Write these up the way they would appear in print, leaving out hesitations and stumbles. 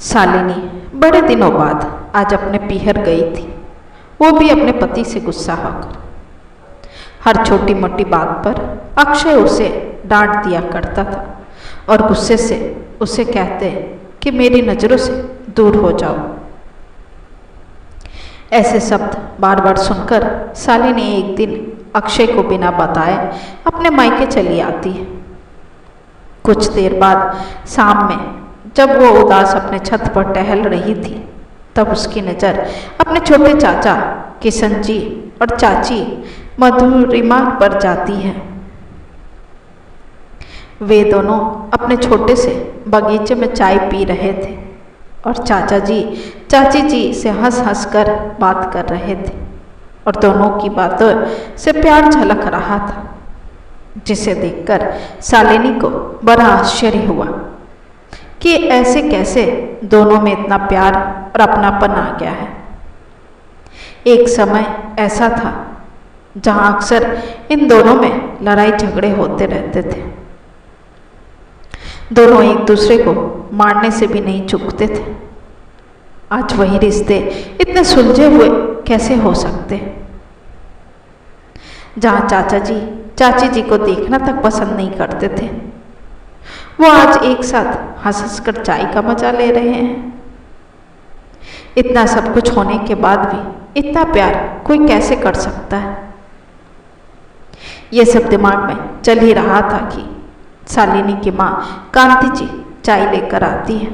शालिनी बड़े दिनों बाद आज अपने पीहर गई थी, वो भी अपने पति से गुस्सा होकर। हर छोटी मोटी बात पर अक्षय उसे डांट दिया करता था और गुस्से से उसे कहते कि मेरी नज़रों से दूर हो जाओ। ऐसे शब्द बार बार सुनकर शालिनी एक दिन अक्षय को बिना बताए अपने मायके चली आती है। कुछ देर बाद शाम में जब वो उदास अपने छत पर टहल रही थी, तब उसकी नज़र अपने छोटे चाचा किशन जी और चाची मधुरिमा पर जाती है। वे दोनों अपने छोटे से बगीचे में चाय पी रहे थे और चाचा जी चाची जी से हंस हंस कर बात कर रहे थे और दोनों की बातों से प्यार झलक रहा था, जिसे देखकर शालिनी को बड़ा आश्चर्य हुआ कि ऐसे कैसे दोनों में इतना प्यार और अपनापन आ गया है। एक समय ऐसा था जहां अक्सर इन दोनों में लड़ाई झगड़े होते रहते थे। दोनों एक दूसरे को मारने से भी नहीं चूकते थे। आज वही रिश्ते इतने सुलझे हुए कैसे हो सकते? जहां चाचा जी चाची जी को देखना तक पसंद नहीं करते थे, वो आज एक साथ हंस हंस कर चाय का मजा ले रहे हैं। इतना सब कुछ होने के बाद भी इतना प्यार कोई कैसे कर सकता है? ये सब दिमाग में चल ही रहा था कि शालिनी की माँ कांति जी चाय लेकर आती है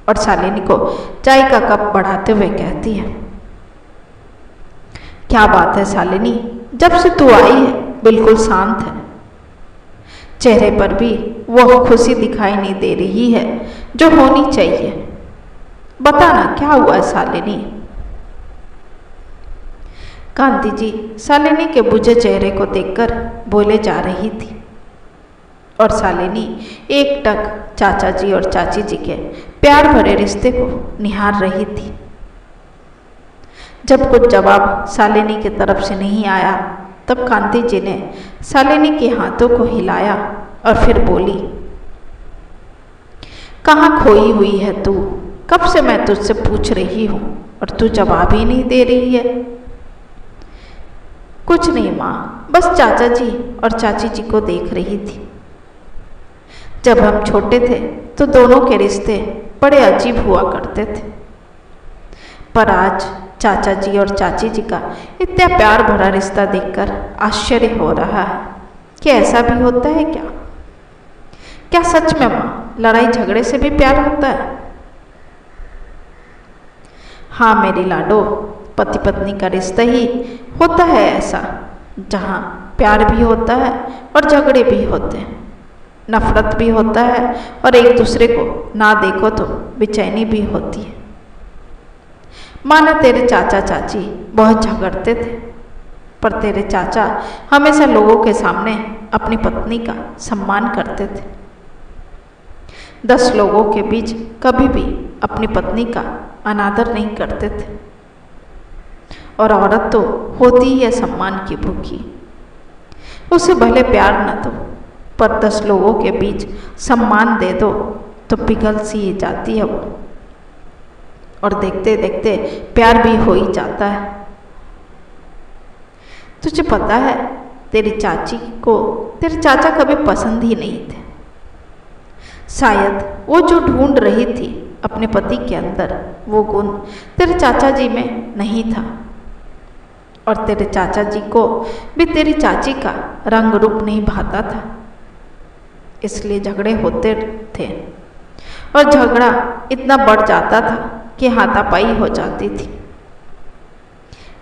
और शालिनी को चाय का कप बढ़ाते हुए कहती है, क्या बात है शालिनी, जब से तू आई है बिल्कुल शांत है। चेहरे पर भी वह खुशी दिखाई नहीं दे रही है जो होनी चाहिए। बता ना क्या हुआ है शालिनी? कांति जी शालिनी के बुझे चेहरे को देखकर बोले जा रही थी और शालिनी एकटक चाचा जी और चाची जी के प्यार भरे रिश्ते को निहार रही थी। जब कुछ जवाब शालिनी की तरफ से नहीं आया, तब कांति जी ने शालिनी के हाथों को हिलाया और फिर बोली, कहाँ खोई हुई है तू? कब से मैं तुझसे पूछ रही हूँ और तू जवाब ही नहीं दे रही है। कुछ नहीं माँ, बस चाचा जी और चाची जी को देख रही थी। जब हम छोटे थे तो दोनों के रिश्ते बड़े अजीब हुआ करते थे, पर आज चाचा जी और चाची जी का इतना प्यार भरा रिश्ता देखकर आश्चर्य हो रहा है कि ऐसा भी होता है क्या? क्या सच में माँ लड़ाई झगड़े से भी प्यार होता है? हाँ मेरी लाडो, पति पत्नी का रिश्ता ही होता है ऐसा, जहाँ प्यार भी होता है और झगड़े भी होते हैं, नफरत भी होता है और एक दूसरे को ना देखो तो बेचैनी भी होती है। माना तेरे चाचा चाची बहुत झगड़ते थे, पर तेरे चाचा हमेशा लोगों के सामने अपनी पत्नी का सम्मान करते थे। 10 लोगों के बीच कभी भी अपनी पत्नी का अनादर नहीं करते थे। और औरत तो होती ही है सम्मान की भूखी। उसे भले प्यार न दो, पर 10 लोगों के बीच सम्मान दे दो तो पिघल सी जाती है वो, और देखते देखते प्यार भी हो ही जाता है। तुझे पता है तेरी चाची को तेरे चाचा कभी पसंद ही नहीं थे। शायद वो जो ढूंढ रही थी अपने पति के अंदर, वो गुण तेरे चाचा जी में नहीं था, और तेरे चाचा जी को भी तेरी चाची का रंग रूप नहीं भाता था। इसलिए झगड़े होते थे और झगड़ा इतना बढ़ जाता था कि हाथापाई हो जाती थी।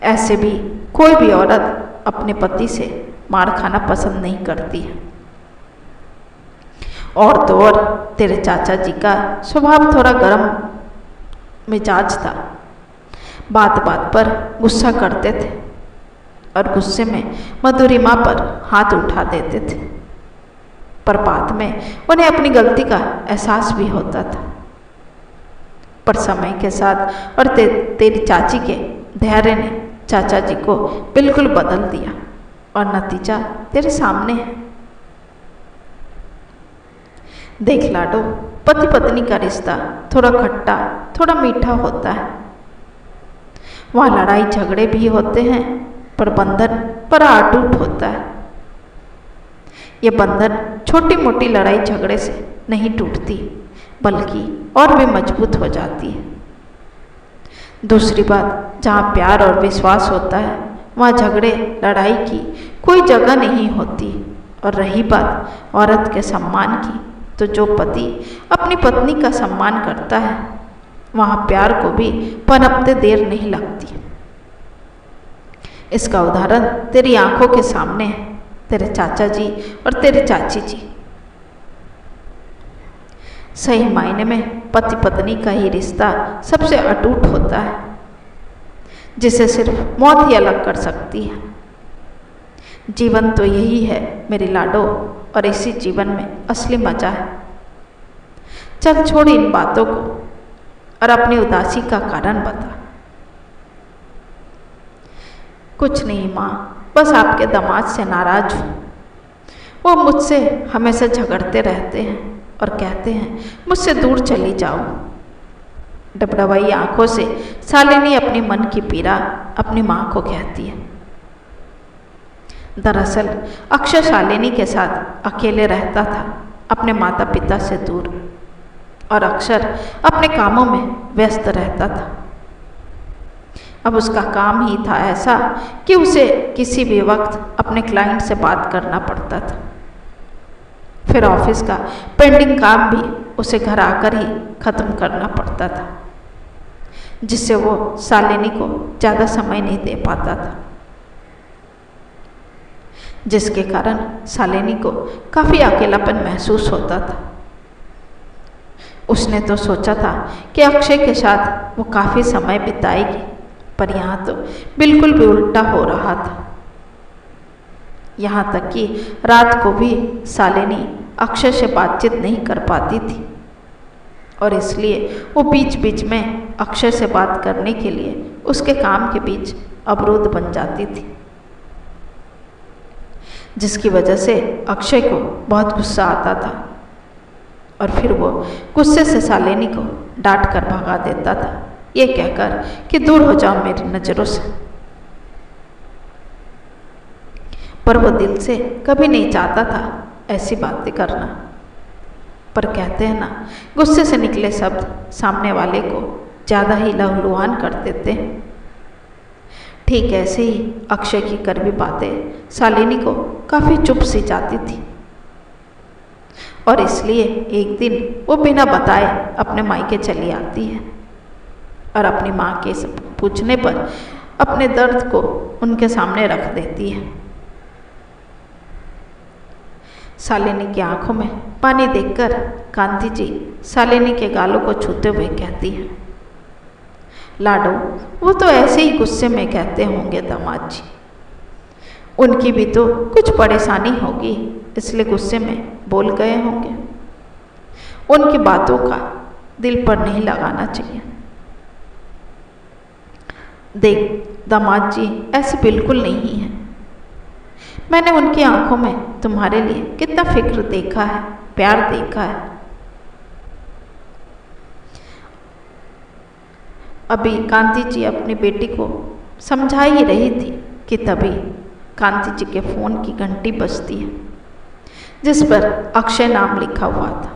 ऐसे भी कोई भी औरत अपने पति से मार खाना पसंद नहीं करती है। और तो और तेरे चाचा जी का स्वभाव थोड़ा गर्म मिजाज था, बात बात पर गुस्सा करते थे और गुस्से में मधुरिमा पर हाथ उठा देते थे, पर बाद में उन्हें अपनी गलती का एहसास भी होता था। पर समय के साथ और तेरी चाची के धैर्य ने चाचा जी को बिल्कुल बदल दिया और नतीजा तेरे सामने है। देख लाडो, पति पत्नी का रिश्ता थोड़ा खट्टा थोड़ा मीठा होता है। वहाँ लड़ाई झगड़े भी होते हैं, पर बंधन बड़ा अटूट होता है। ये बंधन छोटी मोटी लड़ाई झगड़े से नहीं टूटती, बल्कि और भी मजबूत हो जाती है। दूसरी बात, जहाँ प्यार और विश्वास होता है वहाँ झगड़े लड़ाई की कोई जगह नहीं होती। और रही बात औरत के सम्मान की, तो जो पति अपनी पत्नी का सम्मान करता है वहाँ प्यार को भी पनपते देर नहीं लगती। इसका उदाहरण तेरी आंखों के सामने है, तेरे चाचा जी और तेरी चाची जी। सही मायने में पति पत्नी का ही रिश्ता सबसे अटूट होता है, जिसे सिर्फ मौत ही अलग कर सकती है। जीवन तो यही है मेरी लाडो, और इसी जीवन में असली मजा है। चल छोड़ इन बातों को और अपनी उदासी का कारण बता। कुछ नहीं माँ, बस आपके दामाद से नाराज हूँ। वो मुझसे हमेशा झगड़ते रहते हैं और कहते हैं मुझसे दूर चली जाओ। डबडबाई आंखों से शालिनी अपनी मन की पीड़ा अपनी माँ को कहती है। दरअसल अक्षय शालिनी के साथ अकेले रहता था, अपने माता पिता से दूर, और अक्सर अपने कामों में व्यस्त रहता था। अब उसका काम ही था ऐसा कि उसे किसी भी वक्त अपने क्लाइंट से बात करना पड़ता था। फिर ऑफिस का पेंडिंग काम भी उसे घर आकर ही खत्म करना पड़ता था, जिससे वो शालिनी को ज़्यादा समय नहीं दे पाता था, जिसके कारण शालिनी को काफ़ी अकेलापन महसूस होता था। उसने तो सोचा था कि अक्षय के साथ वो काफ़ी समय बिताएगी, पर यहाँ तो बिल्कुल भी उल्टा हो रहा था। यहाँ तक कि रात को भी शालिनी अक्षय से बातचीत नहीं कर पाती थी, और इसलिए वो बीच बीच में अक्षय से बात करने के लिए उसके काम के बीच अवरोध बन जाती थी, जिसकी वजह से अक्षय को बहुत गुस्सा आता था, और फिर वो गुस्से से शालिनी को डांट कर भगा देता था, ये कहकर कि दूर हो जाओ मेरी नज़रों से। पर वो दिल से कभी नहीं चाहता था ऐसी बातें करना, पर कहते हैं ना, गुस्से से निकले शब्द सामने वाले को ज़्यादा ही लहूलुहान कर देते हैं। ठीक ऐसे ही अक्षय की कड़वी बातें शालिनी को काफ़ी चुप सी जाती थी, और इसलिए एक दिन वो बिना बताए अपने मायके चली आती है, और अपनी माँ के पूछने पर अपने दर्द को उनके सामने रख देती है। शालिनी की आंखों में पानी देखकर कांति जी शालिनी के गालों को छूते हुए कहती है, लाडो, वो तो ऐसे ही गुस्से में कहते होंगे दामाद जी, उनकी भी तो कुछ परेशानी होगी, इसलिए गुस्से में बोल गए होंगे। उनकी बातों का दिल पर नहीं लगाना चाहिए। देख दामाद जी, ऐसे बिल्कुल नहीं है। मैंने उनकी आंखों में तुम्हारे लिए कितना फिक्र देखा है, प्यार देखा है। अभी कांति जी अपनी बेटी को समझा ही रही थी कि तभी कांति जी के फ़ोन की घंटी बजती है, जिस पर अक्षय नाम लिखा हुआ था,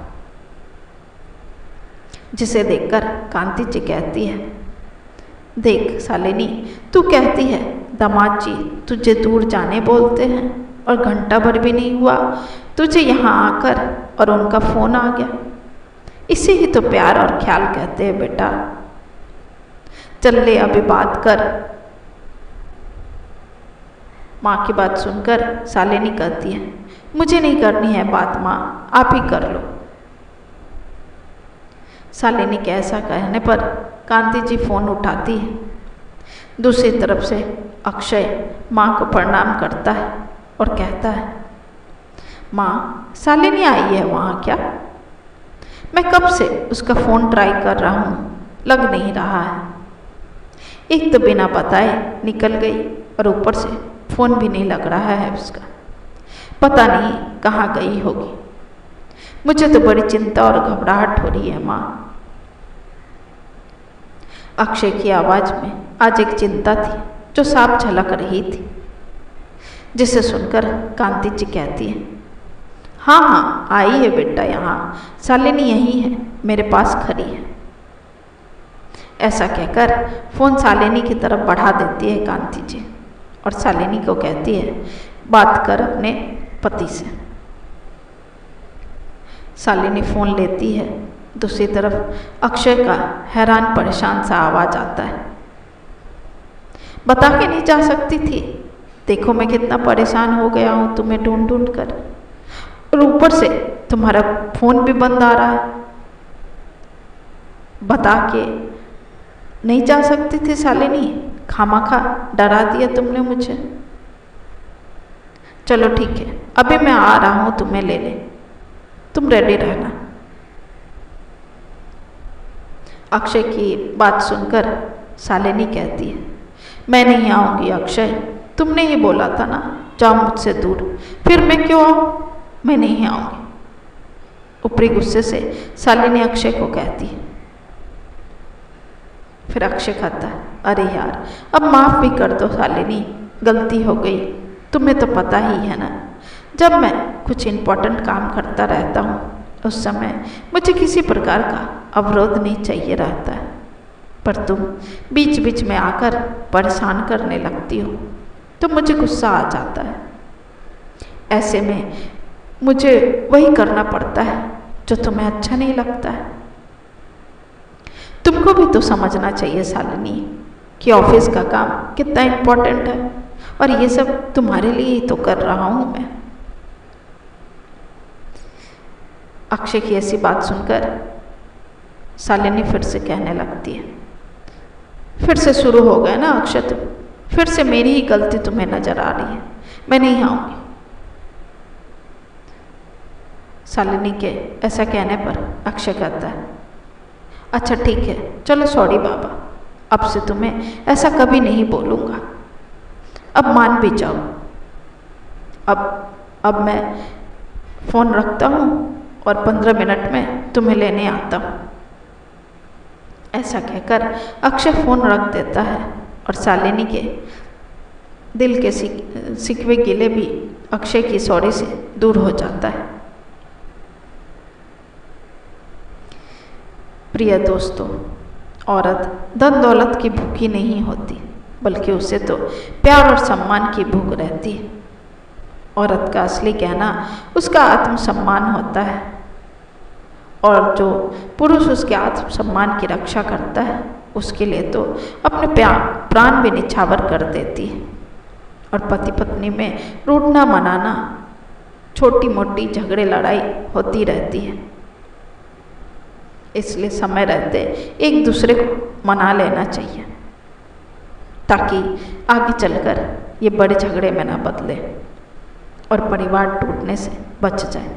जिसे देखकर कांति जी कहती है, देख शालिनी, तू कहती है दामाद जी तुझे दूर जाने बोलते हैं, और घंटा भर भी नहीं हुआ तुझे यहाँ आकर और उनका फ़ोन आ गया। इसे ही तो प्यार और ख्याल कहते हैं बेटा। चल ले अभी बात कर। माँ की बात सुनकर शालिनी कहती है, मुझे नहीं करनी है बात माँ, आप ही कर लो। शालिनी के ऐसा कहने पर कांति जी फ़ोन उठाती है। दूसरी तरफ से अक्षय माँ को प्रणाम करता है और कहता है, माँ शालिनी आई है वहाँ क्या? मैं कब से उसका फ़ोन ट्राई कर रहा हूँ, लग नहीं रहा है। एक तो बिना बताए निकल गई, और ऊपर से फ़ोन भी नहीं लग रहा है उसका। पता नहीं कहाँ गई होगी। मुझे तो बड़ी चिंता और घबराहट हो रही है माँ। अक्षय की आवाज में आज एक चिंता थी जो साफ झलक रही थी, जिसे सुनकर कांति जी कहती है, हाँ हाँ आई है बेटा, यहाँ शालिनी यहीं है, मेरे पास खड़ी है। ऐसा कहकर फोन शालिनी की तरफ बढ़ा देती है कांति जी और शालिनी को कहती है, बात कर अपने पति से। शालिनी फोन लेती है। दूसरी तरफ अक्षय का हैरान परेशान सा आवाज आता है, बता के नहीं जा सकती थी? देखो मैं कितना परेशान हो गया हूँ तुम्हें ढूंढ ढूंढ कर, और ऊपर से तुम्हारा फोन भी बंद आ रहा है। बता के नहीं जा सकती थी शालिनी? खामाखा डरा दिया तुमने मुझे। चलो ठीक है, अभी मैं आ रहा हूँ तुम्हें लेने, तुम रेडी रहना। अक्षय की बात सुनकर शालिनी कहती है, मैं नहीं आऊँगी अक्षय, तुमने ही बोला था ना जाओ मुझसे दूर, फिर मैं क्यों आऊँ? मैं नहीं आऊँगी। ऊपरी गुस्से से शालिनी अक्षय को कहती है। फिर अक्षय कहता है, अरे यार अब माफ़ भी कर दो शालिनी, गलती हो गई। तुम्हें तो पता ही है ना, जब मैं कुछ इम्पोर्टेंट काम करता रहता हूँ उस समय मुझे किसी प्रकार का अवरोध नहीं चाहिए रहता है, पर तुम बीच बीच में आकर परेशान करने लगती हो तो मुझे गुस्सा आ जाता है। ऐसे में मुझे वही करना पड़ता है जो तुम्हें अच्छा नहीं लगता है। तुमको भी तो समझना चाहिए शालिनी कि ऑफिस का काम कितना इम्पोर्टेंट है, और ये सब तुम्हारे लिए ही तो कर रहा हूँ मैं। अक्षय की ऐसी बात सुनकर शालिनी फिर से कहने लगती है, फिर से शुरू हो गए ना अक्षय तुम, फिर से मेरी ही गलती तुम्हें नजर आ रही है, मैं नहीं आऊँगी। शालिनी के ऐसा कहने पर अक्षय कहता है, अच्छा ठीक है चलो सॉरी बाबा, अब से तुम्हें ऐसा कभी नहीं बोलूँगा, अब मान भी जाओ। अब मैं फ़ोन रखता हूँ और 15 मिनट में तुम्हें लेने आता हूँ। ऐसा कहकर अक्षय फ़ोन रख देता है और शालिनी के दिल के सिकवे गिले भी अक्षय की सॉरी से दूर हो जाता है। प्रिय दोस्तों, औरत धन दौलत की भूखी नहीं होती, बल्कि उसे तो प्यार और सम्मान की भूख रहती है। औरत का असली कहना उसका आत्मसम्मान होता है, और जो पुरुष उसके आत्मसम्मान की रक्षा करता है उसके लिए तो अपने प्राण भी निछावर कर देती है। और पति पत्नी में रूठना मनाना, छोटी मोटी झगड़े लड़ाई होती रहती है। इसलिए समय रहते एक दूसरे को मना लेना चाहिए, ताकि आगे चलकर ये बड़े झगड़े में ना बदले और परिवार टूटने से बच जाए।